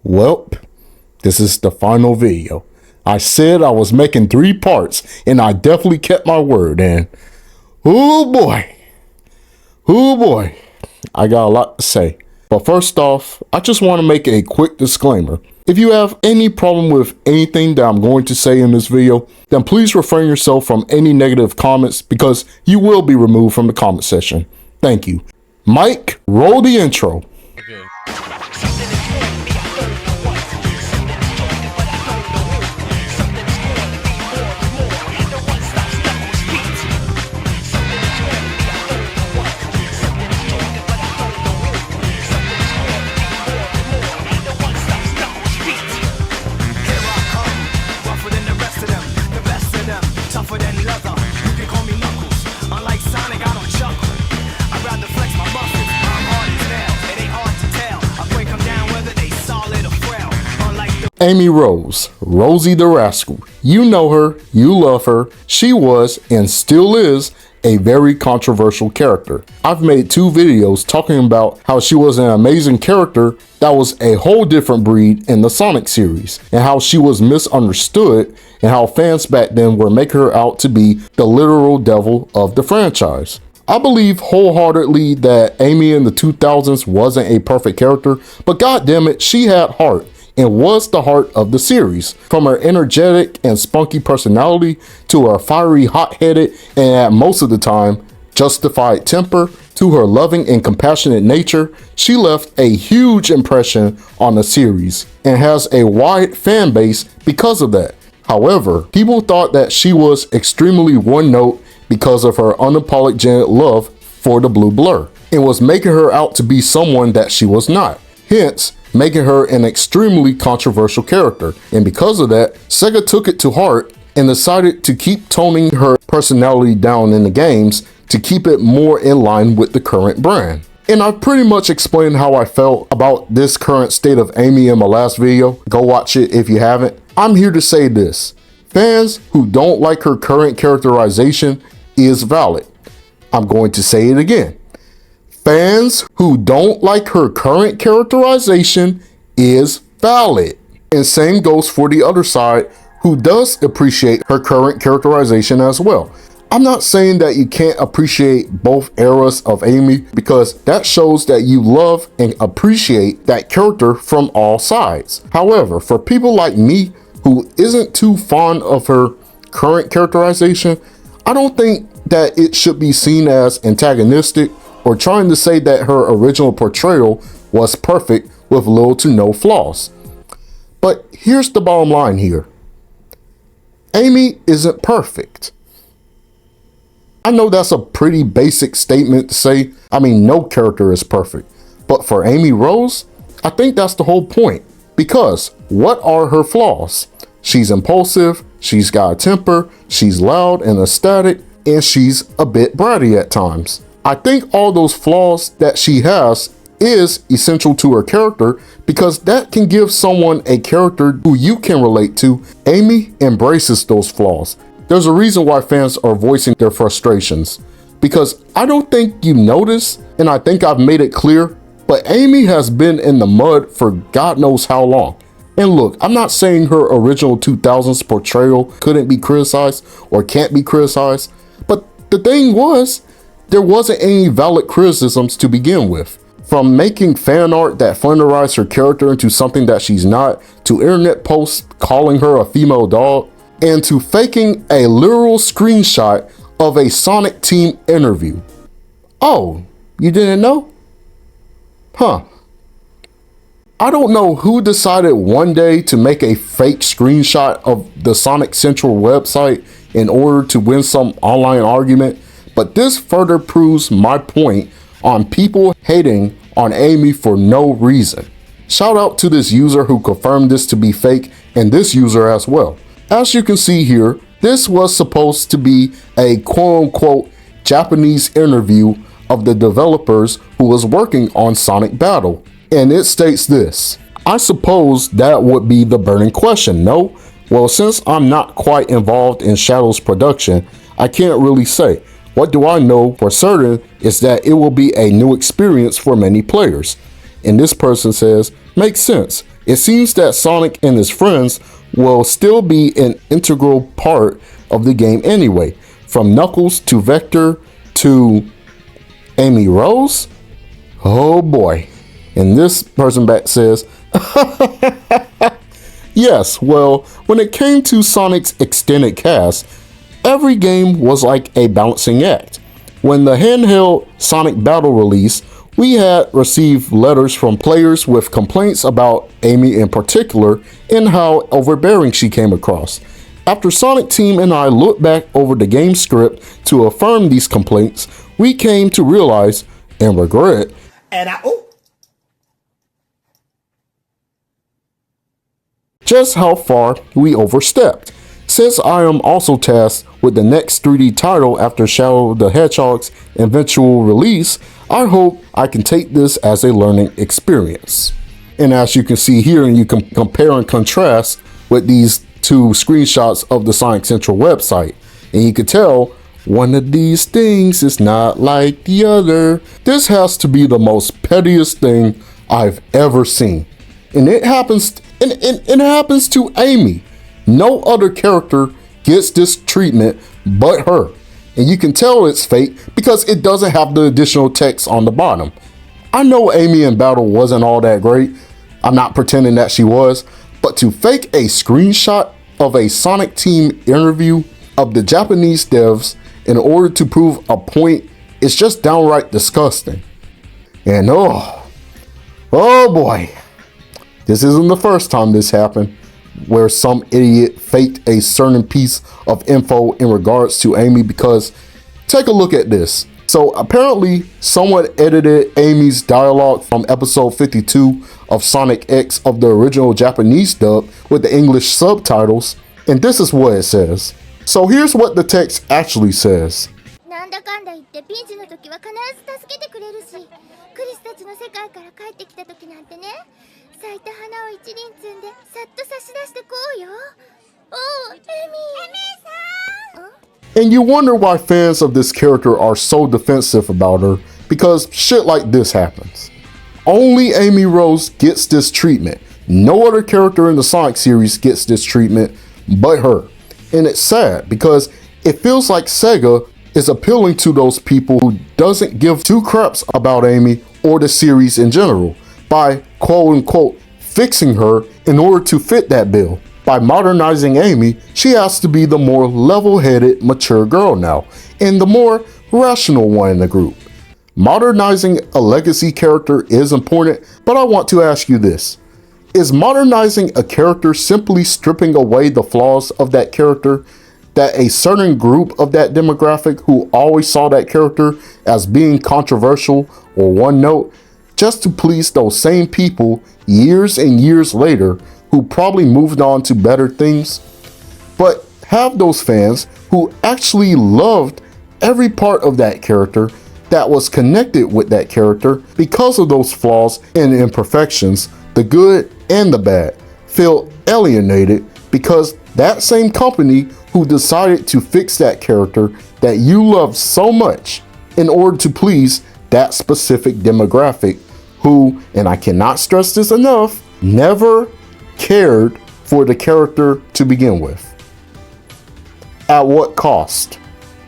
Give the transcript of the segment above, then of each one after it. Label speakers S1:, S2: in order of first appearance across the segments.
S1: Welp, this is the final video. I said I was making 3 parts, and I definitely kept my word, and oh boy, I got a lot to say. But first off, I just want to make a quick disclaimer. If you have any problem with anything that I'm going to say in this video, then please refrain yourself from any negative comments because you will be removed from the comment section. Thank you. Mike, roll the intro.
S2: Okay.
S1: Amy Rose, Rosie the Rascal. You know her, you love her. She was, and still is, a very controversial character. I've made 2 videos talking about how she was an amazing character that was a whole different breed in the Sonic series, and how she was misunderstood, and how fans back then were making her out to be the literal devil of the franchise. I believe wholeheartedly that Amy in the 2000s wasn't a perfect character, but goddammit, she had heart and was the heart of the series. From her energetic and spunky personality to her fiery, hot-headed, and at most of the time, justified temper, to her loving and compassionate nature, she left a huge impression on the series and has a wide fan base because of that. However, people thought that she was extremely one-note because of her unapologetic love for the blue blur, and was making her out to be someone that she was not. Hence, making her an extremely controversial character. And because of that, Sega took it to heart and decided to keep toning her personality down in the games to keep it more in line with the current brand. And I've pretty much explained how I felt about this current state of Amy in my last video. Go watch it if you haven't. I'm here to say this. Fans who don't like her current characterization is valid. I'm going to say it again. Fans who don't like her current characterization is valid. And same goes for the other side who does appreciate her current characterization as well. I'm not saying that you can't appreciate both eras of Amy because that shows that you love and appreciate that character from all sides. However, for people like me who isn't too fond of her current characterization, I don't think that it should be seen as antagonistic or trying to say that her original portrayal was perfect with little to no flaws. But here's the bottom line here. Amy isn't perfect. I know that's a pretty basic statement to say. I mean, no character is perfect. But for Amy Rose, I think that's the whole point. Because what are her flaws? She's impulsive, she's got a temper, she's loud and ecstatic, and she's a bit bratty at times. I think all those flaws that she has is essential to her character because that can give someone a character who you can relate to. Amy embraces those flaws. There's a reason why fans are voicing their frustrations because I don't think you notice, and I think I've made it clear, but Amy has been in the mud for God knows how long. And look, I'm not saying her original 2000s portrayal couldn't be criticized or can't be criticized, but the thing was, there wasn't any valid criticisms to begin with. From making fan art that flanderized her character into something that she's not, to internet posts calling her a female dog, and to faking a literal screenshot of a Sonic team interview. Oh, you didn't know? Huh. I don't know who decided one day to make a fake screenshot of the Sonic Central website in order to win some online argument, but this further proves my point on people hating on Amy for no reason. Shout out to this user who confirmed this to be fake and this user as well. As you can see here, this was supposed to be a quote-unquote Japanese interview of the developers who was working on Sonic Battle. And it states this. I suppose that would be the burning question, no? Well, since I'm not quite involved in Shadow's production, I can't really say. What do I know for certain is that it will be a new experience for many players. And this person says, makes sense. It seems that Sonic and his friends will still be an integral part of the game anyway. From Knuckles to Vector to Amy Rose? Oh boy. And this person back says, yes, well, when it came to Sonic's extended cast, every game was like a balancing act. When the handheld Sonic Battle released, we had received letters from players with complaints about Amy in particular and how overbearing she came across. After Sonic Team and I looked back over the game script to affirm these complaints, we came to realize and regret just how far we overstepped. Since I am also tasked with the next 3D title after Shadow the Hedgehog's eventual release, I hope I can take this as a learning experience. And as you can see here, and you can compare and contrast with these two screenshots of the Sonic Central website, and you can tell one of these things is not like the other. This has to be the most pettiest thing I've ever seen. And it happens to Amy. No other character gets this treatment but her. And you can tell it's fake because it doesn't have the additional text on the bottom. I know Amy in battle wasn't all that great. I'm not pretending that she was. But to fake a screenshot of a Sonic Team interview of the Japanese devs in order to prove a point is just downright disgusting. And oh boy, this isn't the first time this happened, where some idiot faked a certain piece of info in regards to Amy, because take a look at this. So apparently someone edited Amy's dialogue from episode 52 of Sonic X of the original Japanese dub with the English subtitles, and this is what it says. So here's what the text actually says. And you wonder why fans of this character are so defensive about her, because shit like this happens. Only Amy Rose gets this treatment. No other character in the Sonic series gets this treatment but her. And it's sad because it feels like Sega is appealing to those people who doesn't give two craps about Amy or the series in general by quote unquote fixing her in order to fit that bill. By modernizing Amy, she has to be the more level-headed, mature girl now, and the more rational one in the group. Modernizing a legacy character is important, but I want to ask you this. Is modernizing a character simply stripping away the flaws of that character that a certain group of that demographic who always saw that character as being controversial or one note, just to please those same people years and years later who probably moved on to better things? But have those fans who actually loved every part of that character that was connected with that character because of those flaws and imperfections, the good and the bad, feel alienated because that same company who decided to fix that character that you love so much in order to please that specific demographic who, and I cannot stress this enough, never cared for the character to begin with. At what cost?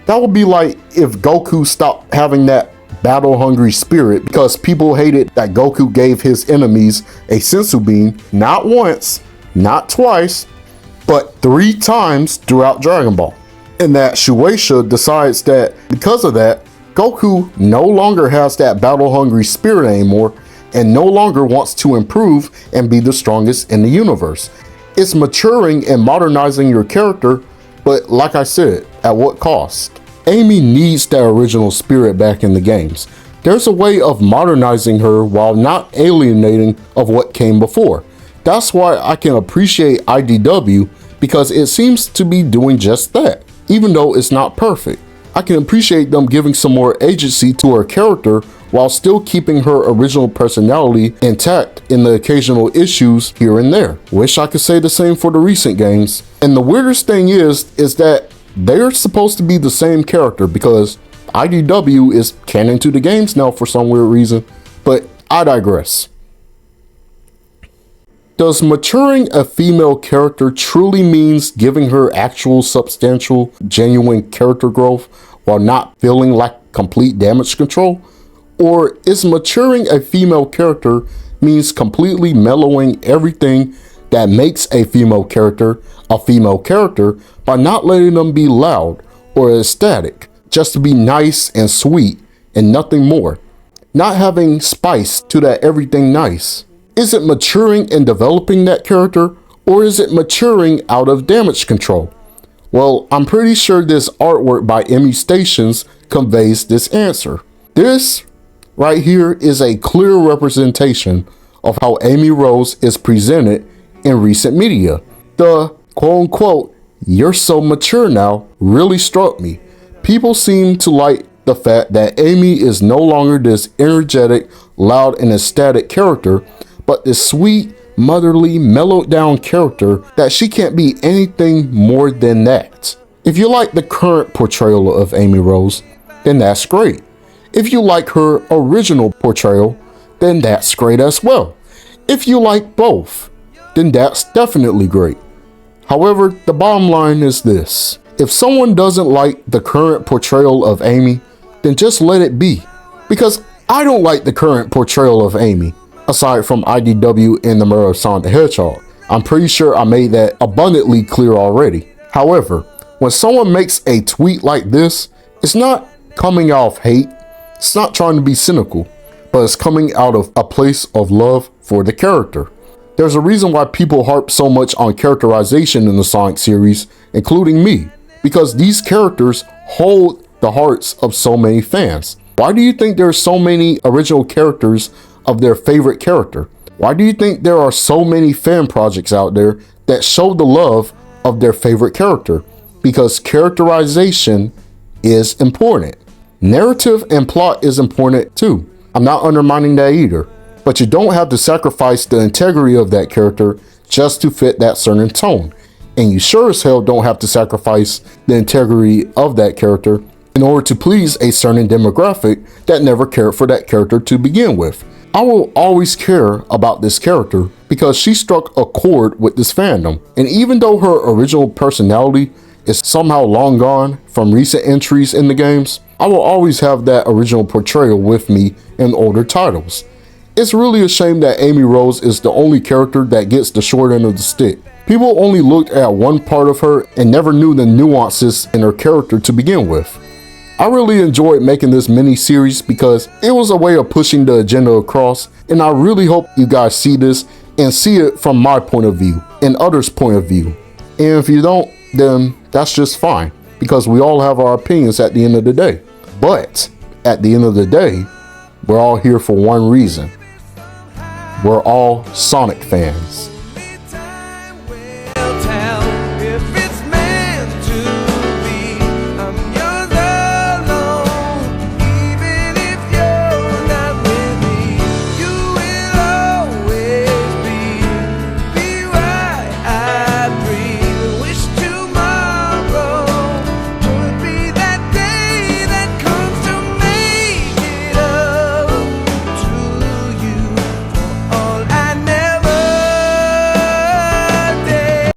S1: That would be like if Goku stopped having that battle-hungry spirit because people hated that Goku gave his enemies a sensu bean not once, not twice, but 3 times throughout Dragon Ball. And that Shueisha decides that because of that, Goku no longer has that battle-hungry spirit anymore and no longer wants to improve and be the strongest in the universe. It's maturing and modernizing your character, but like I said, at what cost? Amy needs that original spirit back in the games. There's a way of modernizing her while not alienating of what came before. That's why I can appreciate IDW, because it seems to be doing just that. Even though it's not perfect, I can appreciate them giving some more agency to her character while still keeping her original personality intact in the occasional issues here and there. Wish I could say the same for the recent games. And the weirdest thing is that they're supposed to be the same character because IDW is canon to the games now for some weird reason, but I digress. Does maturing a female character truly means giving her actual substantial, genuine character growth while not feeling like complete damage control? Or is maturing a female character means completely mellowing everything that makes a female character by not letting them be loud or ecstatic, just to be nice and sweet and nothing more, not having spice to that everything nice? Is it maturing and developing that character, or is it maturing out of damage control? Well, I'm pretty sure this artwork by Emmy Stations conveys this answer. This right here is a clear representation of how Amy Rose is presented in recent media. The quote-unquote, "you're so mature now," really struck me. People seem to like the fact that Amy is no longer this energetic, loud, and ecstatic character, but this sweet, motherly, mellowed down character that she can't be anything more than that. If you like the current portrayal of Amy Rose, then that's great. If you like her original portrayal, then that's great as well. If you like both, then that's definitely great. However, the bottom line is this. If someone doesn't like the current portrayal of Amy, then just let it be. Because I don't like the current portrayal of Amy, aside from IDW and the murder of Sonic the Hedgehog. I'm pretty sure I made that abundantly clear already. However, when someone makes a tweet like this, it's not coming out of hate, it's not trying to be cynical, but it's coming out of a place of love for the character. There's a reason why people harp so much on characterization in the Sonic series, including me, because these characters hold the hearts of so many fans. Why do you think there are so many original characters of their favorite character? Why do you think there are so many fan projects out there that show the love of their favorite character? Because characterization is important. Narrative and plot is important too. I'm not undermining that either. But you don't have to sacrifice the integrity of that character just to fit that certain tone. And you sure as hell don't have to sacrifice the integrity of that character in order to please a certain demographic that never cared for that character to begin with. I will always care about this character because she struck a chord with this fandom. And even though her original personality is somehow long gone from recent entries in the games, I will always have that original portrayal with me in older titles. It's really a shame that Amy Rose is the only character that gets the short end of the stick. People only looked at one part of her and never knew the nuances in her character to begin with. I really enjoyed making this mini-series because it was a way of pushing the agenda across, and I really hope you guys see this and see it from my point of view and others' point of view. And if you don't, then that's just fine, because we all have our opinions at the end of the day. But at the end of the day, we're all here for one reason. We're all Sonic fans.